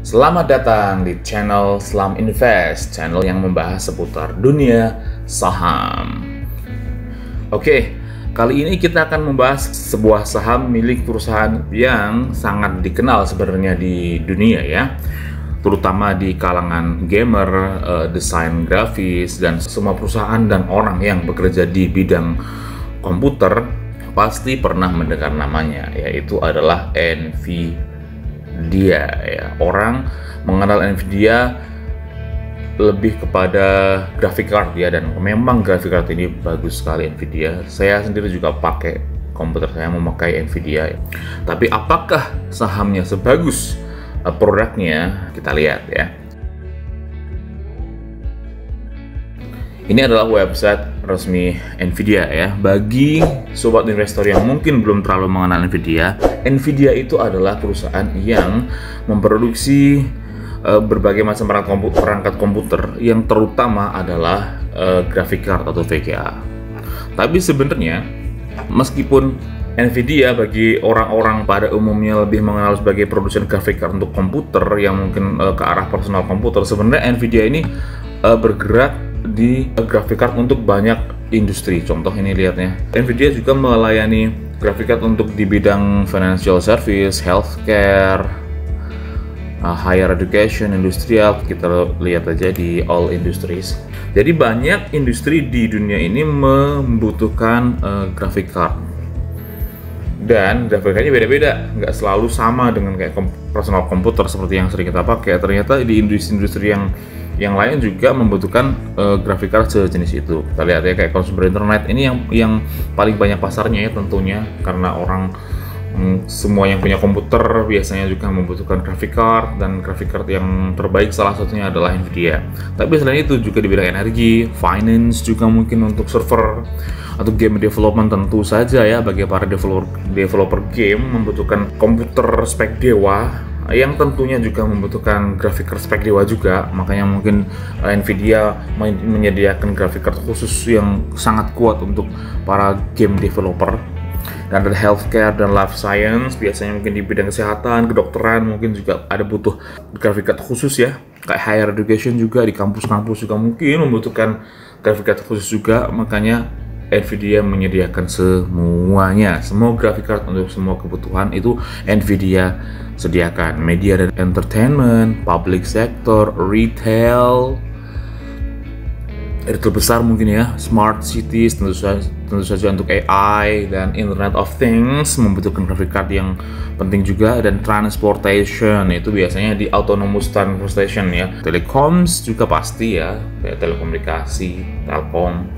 Selamat datang di channel Slam Invest, channel yang membahas seputar dunia saham. Oke, kali ini kita akan membahas sebuah saham milik perusahaan yang sangat dikenal sebenarnya di dunia ya, terutama di kalangan gamer, desain grafis, dan semua perusahaan dan orang yang bekerja di bidang komputer pasti pernah mendengar namanya, yaitu adalah NVIDIA ya. Orang mengenal NVIDIA lebih kepada graphic card ya, dan memang graphic card ini bagus sekali NVIDIA. Saya sendiri juga pakai komputer saya memakai NVIDIA. Tapi apakah sahamnya sebagus produknya? Kita lihat ya. Ini adalah website resmi NVIDIA ya. Bagi sobat investor yang mungkin belum terlalu mengenal NVIDIA, NVIDIA itu adalah perusahaan yang memproduksi berbagai macam perangkat komputer, yang terutama adalah graphic card atau VGA. Tapi sebenarnya meskipun NVIDIA bagi orang-orang pada umumnya lebih mengenal sebagai produsen graphic card untuk komputer yang mungkin ke arah personal komputer, sebenarnya NVIDIA ini bergerak di graphic card untuk banyak industri. Contoh ini lihatnya, NVIDIA juga melayani graphic card untuk di bidang financial service, healthcare, higher education, industrial. Kita lihat aja di all industries. Jadi banyak industri di dunia ini membutuhkan graphic card, dan graphic cardnya beda-beda, nggak selalu sama dengan kayak personal komputer seperti yang sering kita pakai. Ternyata di industri-industri yang lain juga membutuhkan graphic card sejenis itu. Kita lihat ya, kayak consumer internet ini yang paling banyak pasarnya ya tentunya, karena orang semua yang punya komputer biasanya juga membutuhkan graphic card, dan graphic card yang terbaik salah satunya adalah NVIDIA. Tapi selain itu juga di bidang energi, finance juga mungkin untuk server atau game development tentu saja ya. Bagi para developer game membutuhkan komputer spek dewa, yang tentunya juga membutuhkan graphic card spek dewa juga. Makanya mungkin NVIDIA menyediakan graphic card khusus yang sangat kuat untuk para game developer. Dan ada healthcare dan life science, biasanya mungkin di bidang kesehatan, kedokteran, mungkin juga ada butuh graphic card khusus ya. Kayak higher education juga, di kampus-kampus juga mungkin membutuhkan graphic card khusus juga. Makanya NVIDIA menyediakan semuanya, semua graphic card untuk semua kebutuhan itu NVIDIA sediakan. Media dan entertainment, public sector, retail besar mungkin ya, smart cities tentu saja untuk AI dan Internet of Things membutuhkan graphic card yang penting juga. Dan transportation itu biasanya di autonomous transportation ya. Telecoms juga pasti ya, kayak telekomunikasi, Telkom,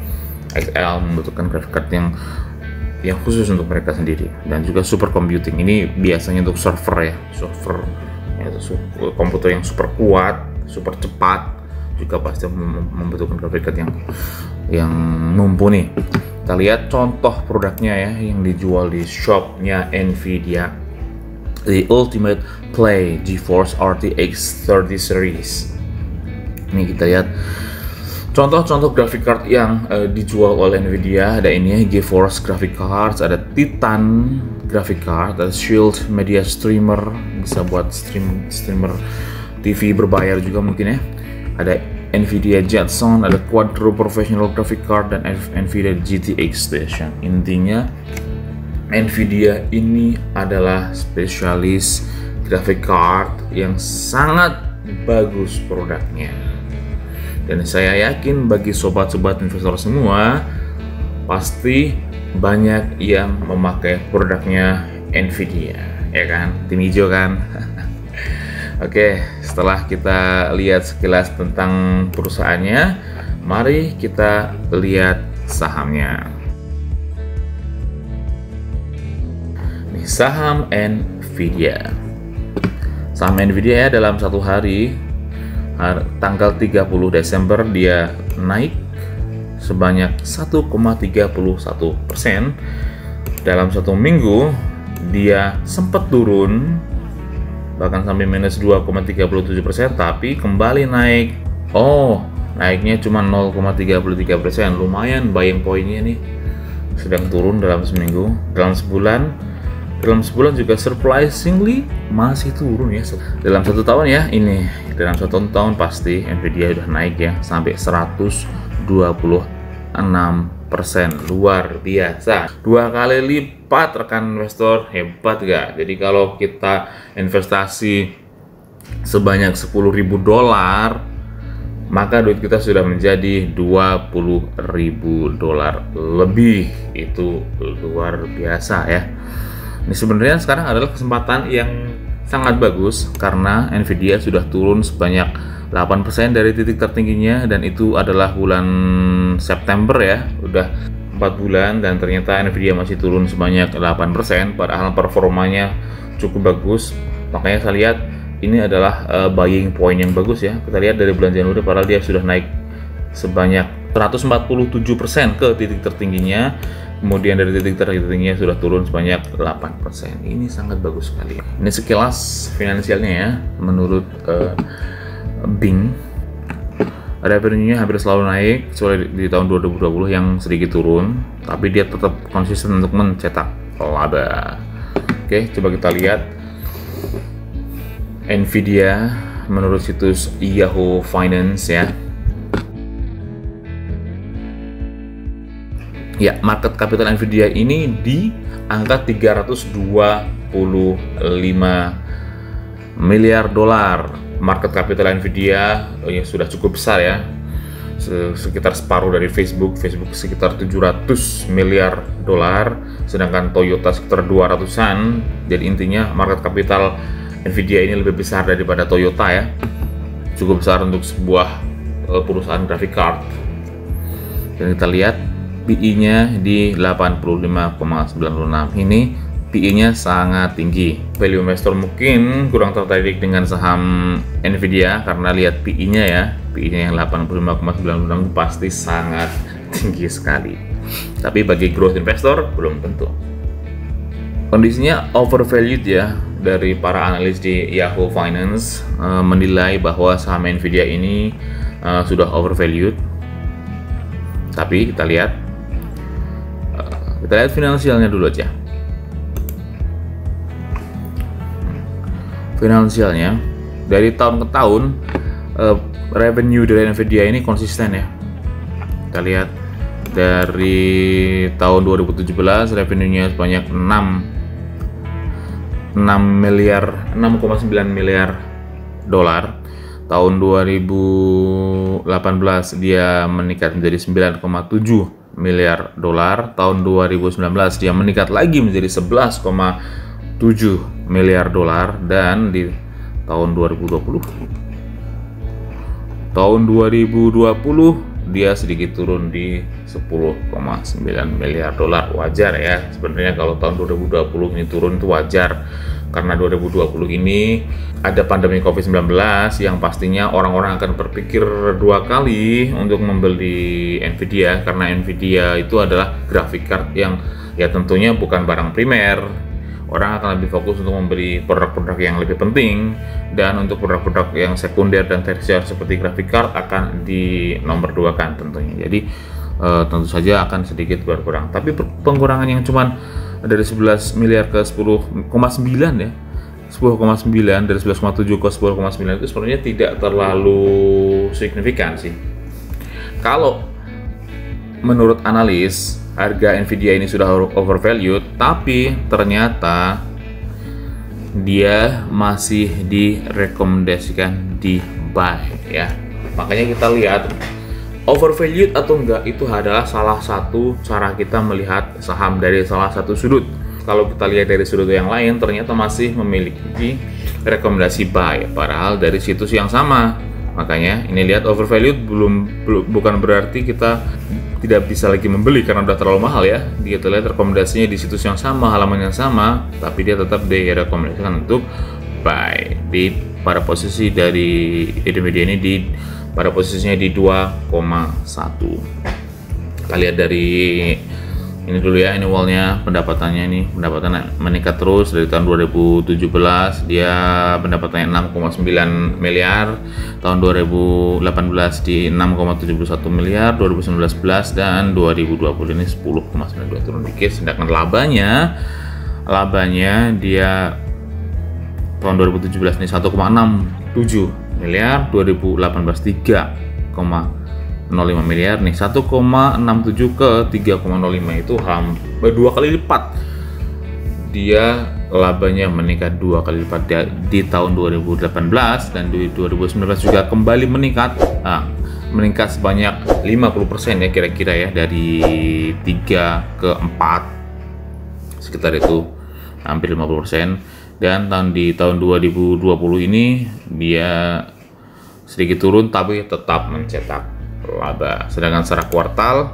XL membutuhkan graphic card yang khusus untuk mereka sendiri. Dan juga supercomputing ini biasanya untuk server ya, komputer yang super kuat, super cepat, juga pasti membutuhkan graphic card yang mumpuni. Kita lihat contoh produknya ya, yang dijual di shopnya NVIDIA, the Ultimate Play GeForce RTX 30 Series. Ini kita lihat contoh-contoh graphic card yang dijual oleh NVIDIA. Ada ini ya, GeForce graphic cards, ada Titan graphic card, ada Shield Media Streamer, bisa buat streamer TV berbayar juga mungkin ya. Ada NVIDIA Jetson, ada Quadro Professional Graphic Card, dan NVIDIA GTX Station. Intinya NVIDIA ini adalah spesialis graphic card yang sangat bagus produknya. Dan saya yakin bagi sobat-sobat investor semua pasti banyak yang memakai produknya NVIDIA, ya kan? Tim hijau kan? Oke, setelah kita lihat sekilas tentang perusahaannya, mari kita lihat sahamnya. Ini saham NVIDIA. Saham NVIDIA ya, dalam satu hari, tanggal 30 Desember dia naik sebanyak 1,31%. Dalam satu minggu dia sempat turun bahkan sampai minus 2,37%, tapi kembali naik. Naiknya cuma 0,33%. Lumayan buying pointnya nih, sedang turun dalam seminggu. Dalam sebulan dalam sebulan juga surprisingly masih turun ya. Dalam 1 tahun ya, ini dalam 1 tahun pasti Nvidia udah naik ya sampai 126%, luar biasa, 2 kali lipat rekan investor, hebat gak? Jadi kalau kita investasi sebanyak $10.000, maka duit kita sudah menjadi $20.000 lebih. Itu luar biasa ya. Ini sebenarnya sekarang adalah kesempatan yang sangat bagus karena Nvidia sudah turun sebanyak 8% dari titik tertingginya, dan itu adalah bulan September ya, udah 4 bulan dan ternyata Nvidia masih turun sebanyak 8%, padahal performanya cukup bagus. Makanya saya lihat ini adalah buying point yang bagus ya. Kita lihat dari bulan Januari padahal dia sudah naik sebanyak 147% ke titik tertingginya, kemudian dari titik tertingginya sudah turun sebanyak 8%. Ini sangat bagus sekali. Ini sekilas finansialnya ya, menurut Bing. Revenue-nya hampir selalu naik, kecuali di tahun 2020 yang sedikit turun, tapi dia tetap konsisten untuk mencetak laba. Oke, coba kita lihat Nvidia menurut situs Yahoo Finance ya. Ya, market capital Nvidia ini di angka $325 miliar. Market capital Nvidia yang sudah cukup besar ya, sekitar separuh dari Facebook sekitar $700 miliar, sedangkan Toyota sekitar 200-an. Jadi intinya market capital Nvidia ini lebih besar daripada Toyota ya, cukup besar untuk sebuah perusahaan graphic card. Dan kita lihat PE-nya di 85,96. Ini PE-nya sangat tinggi. Value investor mungkin kurang tertarik dengan saham Nvidia karena lihat PE-nya ya, PE-nya yang 85,96 pasti sangat tinggi sekali. Tapi bagi growth investor belum tentu. Kondisinya overvalued ya, dari para analis di Yahoo Finance menilai bahwa saham Nvidia ini sudah overvalued. Tapi kita lihat finansialnya dulu aja. Finansialnya dari tahun ke tahun revenue dari Nvidia ini konsisten ya. Kita lihat dari tahun 2017 revenue-nya sebanyak 6,9 miliar dolar. Tahun 2018 dia meningkat menjadi 9,7 miliar dolar. Tahun 2019 dia meningkat lagi menjadi 11,7 miliar dolar, dan di tahun 2020 dia sedikit turun di 10,9 miliar dolar. Wajar ya sebenarnya kalau tahun 2020 ini turun itu wajar, karena 2020 ini ada pandemi COVID-19 yang pastinya orang-orang akan berpikir 2 kali untuk membeli Nvidia, karena Nvidia itu adalah graphic card yang ya tentunya bukan barang primer. Orang akan lebih fokus untuk membeli produk-produk yang lebih penting, dan untuk produk-produk yang sekunder dan tersier seperti graphic card akan di nomor 2 kan tentunya. Jadi tentu saja akan sedikit berkurang, tapi pengurangan yang cuman dari 11 miliar ke 10,9 ya, 10,9 dari 11,7 ke 10,9 itu sebenarnya tidak terlalu signifikan sih. Kalau menurut analis harga Nvidia ini sudah overvalued, tapi ternyata dia masih direkomendasikan di buy ya. Makanya kita lihat overvalued atau enggak itu adalah salah satu cara kita melihat saham dari salah satu sudut. Kalau kita lihat dari sudut yang lain, ternyata masih memiliki rekomendasi buy, padahal dari situs yang sama. Makanya ini lihat overvalued bukan berarti kita tidak bisa lagi membeli karena udah terlalu mahal ya. Kita lihat rekomendasinya di situs yang sama, halaman yang sama, tapi dia tetap direkomendasikan untuk buy di pada posisi dari Nvidia ini pada posisinya di 2,1. Kita lihat dari ini dulu ya, ini wallnya, pendapatannya ini, pendapatan meningkat terus dari tahun 2017 dia pendapatannya 6,9 miliar, tahun 2018 di 6,71 miliar, 2019 dan 2020 ini 10,92, turun dikit. Sedangkan labanya labanya dia tahun 2017 ini 1,67 miliar, 2018 3,05 miliar nih, 1,67 ke 3,05 itu hampir 2 kali lipat. Dia labanya meningkat 2 kali lipat di tahun 2018, dan di 2019 juga kembali meningkat. Meningkat sebanyak 50% ya kira-kira ya, dari 3 ke 4 sekitar itu, hampir 50%. Dan di tahun 2020 ini dia sedikit turun tapi tetap mencetak laba. Sedangkan secara kuartal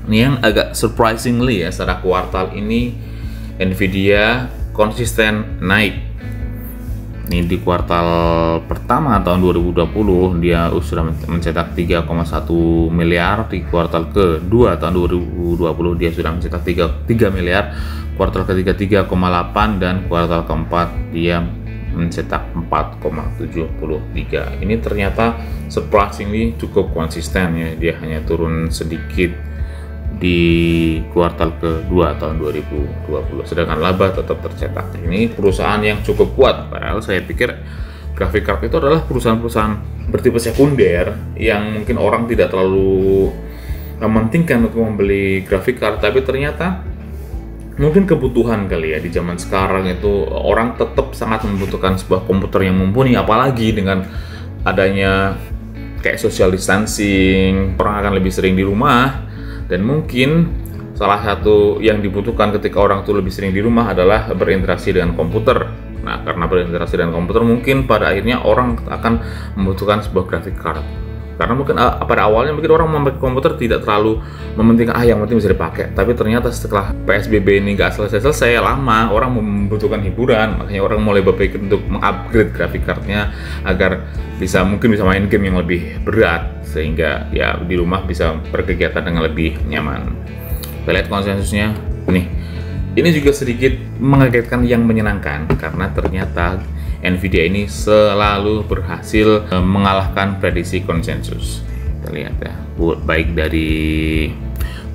ini yang agak surprisingly ya, secara kuartal ini Nvidia konsisten naik. Ini di kuartal pertama tahun 2020 dia sudah mencetak 3,1 miliar, di kuartal kedua tahun 2020 dia sudah mencetak 3 miliar, kuartal ketiga 3,8, dan kuartal keempat dia mencetak 4,73. Ini ternyata surprisingly cukup konsisten ya, dia hanya turun sedikit di kuartal kedua tahun 2020, sedangkan laba tetap tercetak. Ini perusahaan yang cukup kuat, padahal saya pikir graphic card itu adalah perusahaan-perusahaan bertipe sekunder yang mungkin orang tidak terlalu mementingkan untuk membeli graphic card, tapi ternyata mungkin kebutuhan kali ya, di zaman sekarang itu orang tetap sangat membutuhkan sebuah komputer yang mumpuni, apalagi dengan adanya kayak social distancing, orang akan lebih sering di rumah. Dan mungkin salah satu yang dibutuhkan ketika orang itu lebih sering di rumah adalah berinteraksi dengan komputer. Nah, karena berinteraksi dengan komputer, mungkin pada akhirnya orang akan membutuhkan sebuah graphic card. Karena mungkin pada awalnya mungkin orang memakai komputer tidak terlalu mementingkan yang penting bisa dipakai. Tapi ternyata setelah PSBB ini nggak selesai-selesai, lama orang membutuhkan hiburan, makanya orang mulai berpikir untuk mengupgrade graphic cardnya agar mungkin bisa main game yang lebih berat, sehingga ya di rumah bisa berkegiatan dengan lebih nyaman. Kita lihat konsensusnya nih. Ini juga sedikit mengagetkan yang menyenangkan, karena ternyata Nvidia ini selalu berhasil mengalahkan prediksi konsensus. Kita lihat ya, baik dari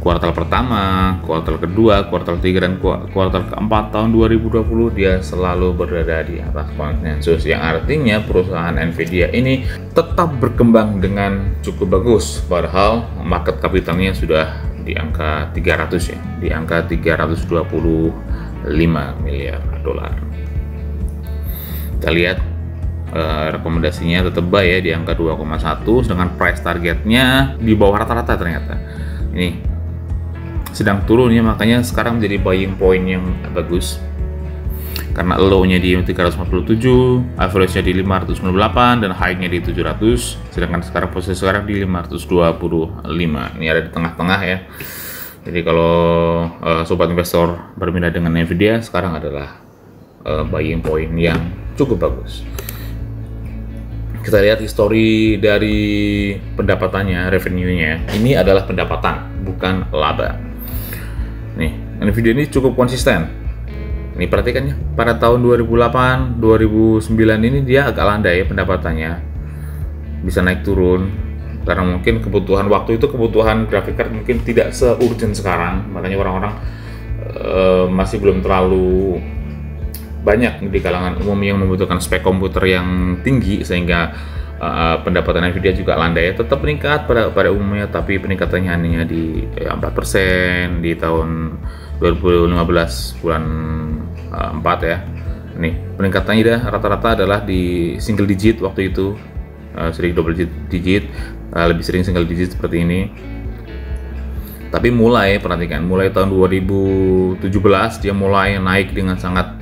kuartal pertama, kuartal kedua, kuartal 3, dan kuartal keempat tahun 2020 dia selalu berada di atas konsensus, yang artinya perusahaan Nvidia ini tetap berkembang dengan cukup bagus, padahal market capitalnya sudah di angka 300 ya, di angka 325 miliar dolar. Kita lihat rekomendasinya tetap buy ya di angka 2,1, sedangkan price targetnya di bawah rata-rata ternyata. Ini sedang turun ya, makanya sekarang menjadi buying point yang bagus. Karena low-nya di 347, average-nya di 598, dan high-nya di 700, sedangkan posisi sekarang di 525. Ini ada di tengah-tengah ya. Jadi kalau sobat investor berminat dengan Nvidia, sekarang adalah buying point yang cukup bagus. Kita lihat histori dari pendapatannya, revenue-nya. Ini adalah pendapatan, bukan laba. Nih, Nvidia ini cukup konsisten. Ini perhatikan ya, pada tahun 2008, 2009 ini dia agak landai pendapatannya, bisa naik turun karena mungkin kebutuhan waktu itu, kebutuhan graphic card mungkin tidak se-urgent sekarang, makanya orang-orang masih belum terlalu banyak di kalangan umum yang membutuhkan spek komputer yang tinggi, sehingga pendapatan Nvidia juga landai, tetap meningkat pada umumnya, tapi peningkatannya hanya di 4% di tahun 2015 bulan 4 ya. Nih peningkatannya rata-rata adalah di single digit waktu itu, sering double digit, lebih sering single digit seperti ini. Tapi perhatikan, mulai tahun 2017 dia mulai naik dengan sangat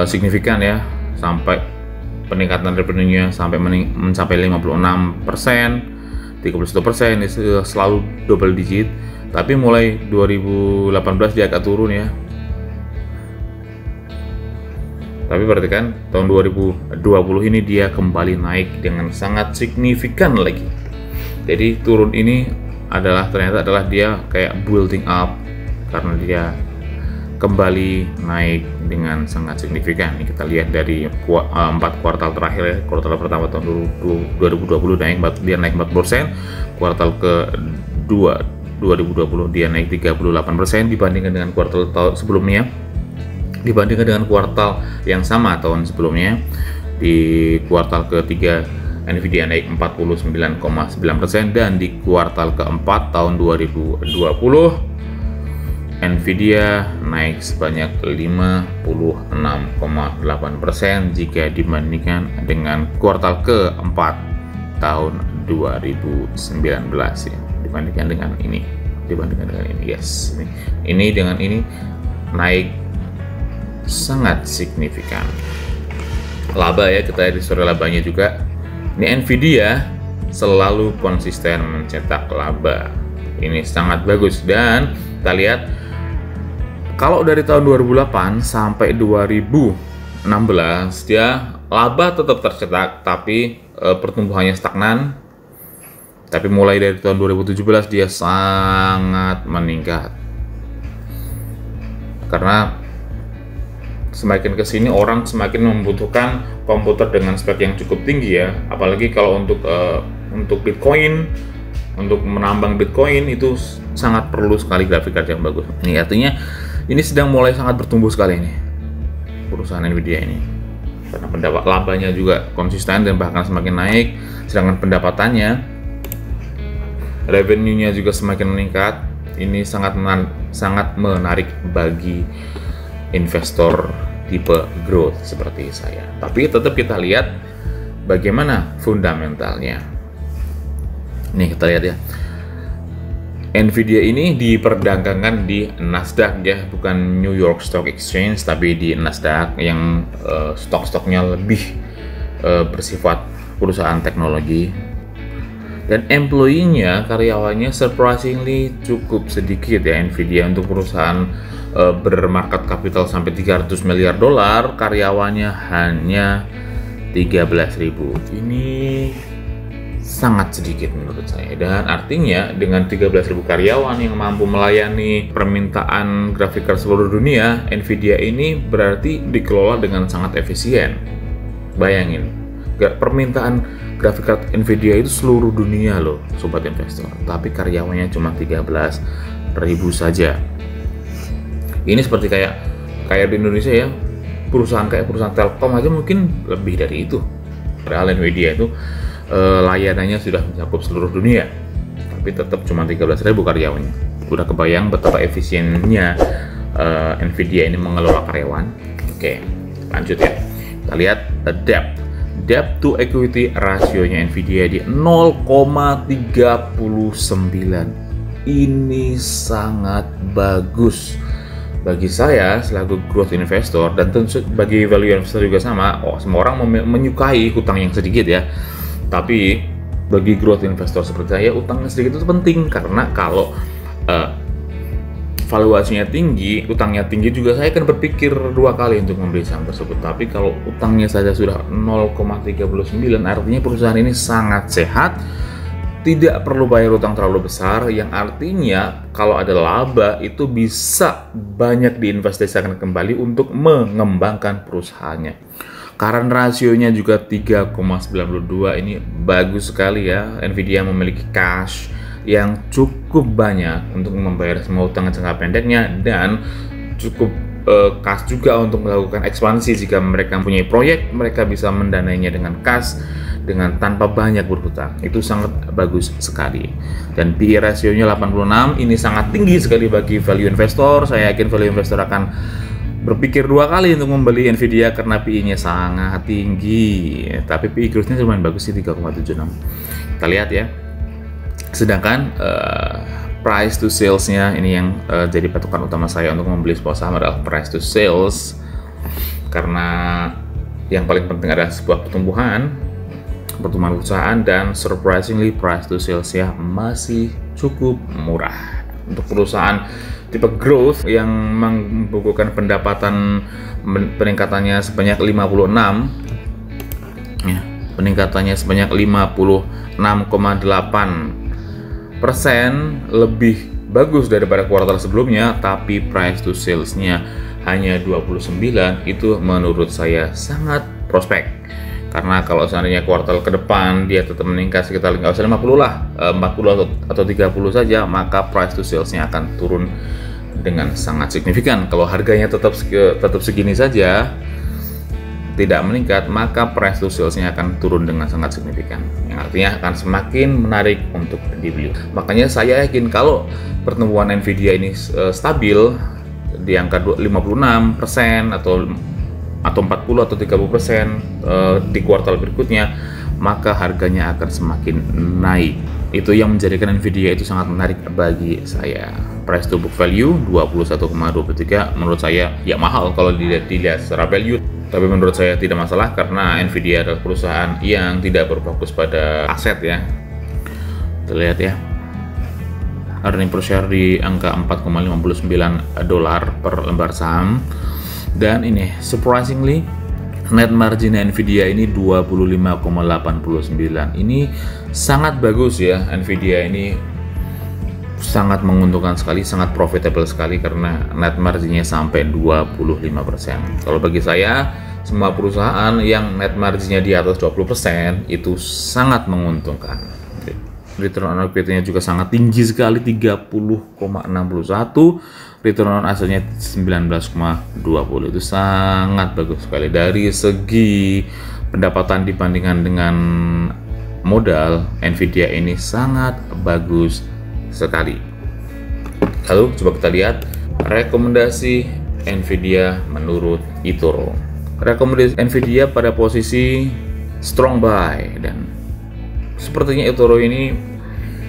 signifikan ya, sampai peningkatan revenue-nya sampai mencapai 56%, 31%, ini selalu double digit. Tapi mulai 2018 dia agak turun ya. Tapi perhatikan tahun 2020 ini dia kembali naik dengan sangat signifikan lagi. Jadi turun ini ternyata adalah dia kayak building up, karena dia kembali naik dengan sangat signifikan. Ini kita lihat dari 4 kuartal terakhir ya. Kuartal pertama tahun 2020 dia naik 4%, kuartal kedua 2020 dia naik 38% dibandingkan dengan kuartal tahun sebelumnya. dibandingkan dengan kuartal yang sama tahun sebelumnya. Di kuartal ketiga Nvidia naik 49,9% dan di kuartal keempat tahun 2020 Nvidia naik sebanyak 56,8% jika dibandingkan dengan kuartal keempat tahun 2019 ya. Dibandingkan dengan ini yes. Ini dengan ini naik sangat signifikan. Laba ya, kita lihat di story labanya juga. Ini Nvidia selalu konsisten mencetak laba. Ini sangat bagus, dan kita lihat kalau dari tahun 2008 sampai 2016 dia laba tetap tercetak, tapi pertumbuhannya stagnan. Tapi mulai dari tahun 2017 dia sangat meningkat. Karena semakin kesini orang semakin membutuhkan komputer dengan spek yang cukup tinggi ya, apalagi kalau untuk Bitcoin, untuk menambang Bitcoin itu sangat perlu sekali grafik card yang bagus. Ini artinya ini sedang mulai sangat bertumbuh sekali ini perusahaan Nvidia ini, karena pendapat labanya juga konsisten dan bahkan semakin naik, sedangkan pendapatannya, revenue-nya juga semakin meningkat. Ini sangat menarik bagi investor tipe growth seperti saya. Tapi tetap kita lihat bagaimana fundamentalnya. Nih kita lihat ya, Nvidia ini diperdagangkan di Nasdaq ya, bukan New York Stock Exchange, tapi di Nasdaq yang stok-stoknya lebih bersifat perusahaan teknologi. Dan employee-nya, karyawannya surprisingly cukup sedikit ya. Nvidia untuk perusahaan bermarket capital sampai 300 miliar dolar, karyawannya hanya 13.000. Ini sangat sedikit menurut saya, dan artinya dengan 13.000 karyawan yang mampu melayani permintaan grafik card seluruh dunia, Nvidia ini berarti dikelola dengan sangat efisien. Bayangin, permintaan grafik card Nvidia itu seluruh dunia loh sobat investor, tapi karyawannya cuma 13.000 saja. Ini seperti kayak di Indonesia ya, perusahaan kayak perusahaan Telkom aja mungkin lebih dari itu. Padahal Nvidia itu layanannya sudah mencakup seluruh dunia, tapi tetap cuma 13.000 karyawannya. Udah kebayang betapa efisiennya Nvidia ini mengelola karyawan. Oke, lanjut ya. Kita lihat debt to equity rasionya Nvidia di 0,39. Ini sangat bagus bagi saya selaku growth investor, dan tentu bagi value investor juga sama. Semua orang menyukai hutang yang sedikit ya, tapi bagi growth investor seperti saya, utang sedikit itu penting, karena kalau valuasinya tinggi, utangnya tinggi juga, saya akan berpikir dua kali untuk membeli saham tersebut. Tapi kalau utangnya saja sudah 0,39, artinya perusahaan ini sangat sehat, tidak perlu bayar utang terlalu besar, yang artinya kalau ada laba itu bisa banyak diinvestasikan kembali untuk mengembangkan perusahaannya. Current rasionya juga 3,92, ini bagus sekali ya. Nvidia memiliki cash yang cukup banyak untuk membayar semua utang jangka pendeknya, dan cukup cash juga untuk melakukan ekspansi. Jika mereka mempunyai proyek, mereka bisa mendanainya dengan cash dengan tanpa banyak berhutang. Itu sangat bagus sekali. Dan PE rasionya 86, ini sangat tinggi sekali bagi value investor. Saya yakin value investor akan berpikir dua kali untuk membeli Nvidia karena PE-nya sangat tinggi. Tapi PE growth-nya lumayan bagus sih, 3,76. Kita lihat ya. Sedangkan price to sales-nya ini yang jadi patokan utama saya untuk membeli sebuah saham adalah price to sales, karena yang paling penting adalah sebuah pertumbuhan perusahaan, dan surprisingly price to sales-nya masih cukup murah untuk perusahaan tipe growth yang membukukan pendapatan peningkatannya sebanyak 56 ya, peningkatannya sebanyak 56,8%, lebih bagus daripada kuartal sebelumnya, tapi price to sales-nya hanya 29. Itu menurut saya sangat prospek. Karena kalau seandainya kuartal ke depan dia tetap meningkat sekitar nggak usah 50 lah, 40 atau 30 saja, maka price to sales-nya akan turun dengan sangat signifikan. Kalau harganya tetap segini saja, tidak meningkat, maka price to sales-nya akan turun dengan sangat signifikan, yang artinya akan semakin menarik untuk dibeli. Makanya saya yakin kalau pertumbuhan Nvidia ini stabil di angka 56% atau 40 atau 30% di kuartal berikutnya, maka harganya akan semakin naik. Itu yang menjadikan Nvidia itu sangat menarik bagi saya. Price to book value 21,23 menurut saya ya mahal kalau dilihat secara value. Tapi menurut saya tidak masalah karena Nvidia adalah perusahaan yang tidak berfokus pada aset ya. Kita lihat ya. Earning per share di angka $4,59 per lembar saham. Dan ini surprisingly net margin Nvidia ini 25,89. Ini sangat bagus ya. Nvidia ini sangat menguntungkan sekali, sangat profitable sekali karena net marginnya sampai 25%. Kalau bagi saya, semua perusahaan yang net marginnya di atas 20% itu sangat menguntungkan. Return on equity-nya juga sangat tinggi sekali, 30,61. Return on assetnya 19,20. Itu sangat bagus sekali. Dari segi pendapatan dibandingkan dengan modal, Nvidia ini sangat bagus sekali. Lalu coba kita lihat rekomendasi Nvidia menurut eToro. Rekomendasi Nvidia pada posisi strong buy, dan sepertinya eToro ini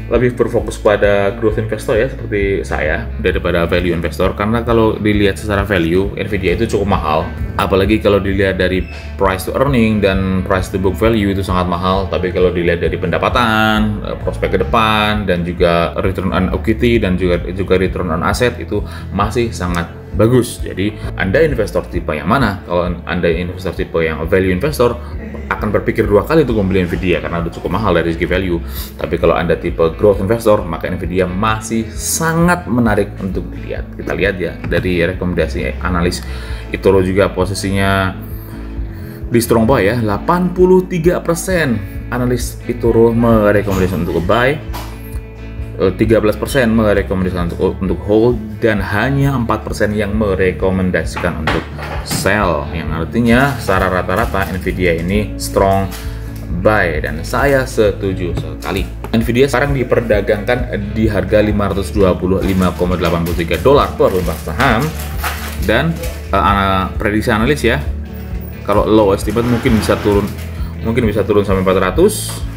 lebih berfokus pada growth investor ya, seperti saya, daripada value investor. Karena kalau dilihat secara value, Nvidia itu cukup mahal, apalagi kalau dilihat dari price to earning dan price to book value itu sangat mahal. Tapi kalau dilihat dari pendapatan, prospek ke depan, dan juga return on equity dan juga return on asset itu masih sangat bagus. Jadi Anda investor tipe yang mana? Kalau Anda investor tipe yang value investor, akan berpikir dua kali untuk membeli Nvidia karena udah cukup mahal dari segi value. Tapi kalau Anda tipe growth investor, maka Nvidia masih sangat menarik untuk dilihat. Kita lihat ya dari rekomendasi analis eToro juga posisinya di strong buy ya. 83% analis eToro merekomendasikan untuk buy, 13% merekomendasikan untuk hold, dan hanya 4% yang merekomendasikan untuk sell, yang artinya secara rata-rata Nvidia ini strong buy, dan saya setuju sekali. Nvidia sekarang diperdagangkan di harga $525,83 per lembar saham, dan prediksi analis ya, kalau low estimate mungkin bisa turun sampai 400.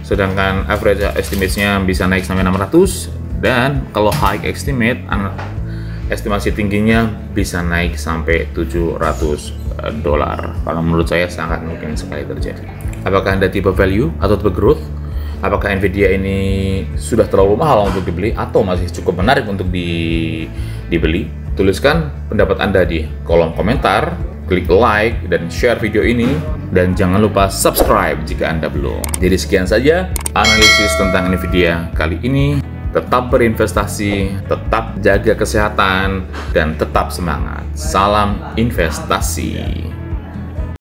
Sedangkan average estimate-nya bisa naik sampai 600, dan kalau high estimate, estimasi tingginya bisa naik sampai $700. Kalau menurut saya sangat mungkin sekali terjadi. Apakah Anda tipe value atau tipe growth? Apakah Nvidia ini sudah terlalu mahal untuk dibeli atau masih cukup menarik untuk dibeli? Tuliskan pendapat Anda di kolom komentar. Klik like dan share video ini, dan jangan lupa subscribe jika Anda belum. Jadi sekian saja analisis tentang Nvidia kali ini. Tetap berinvestasi, tetap jaga kesehatan, dan tetap semangat. Salam investasi.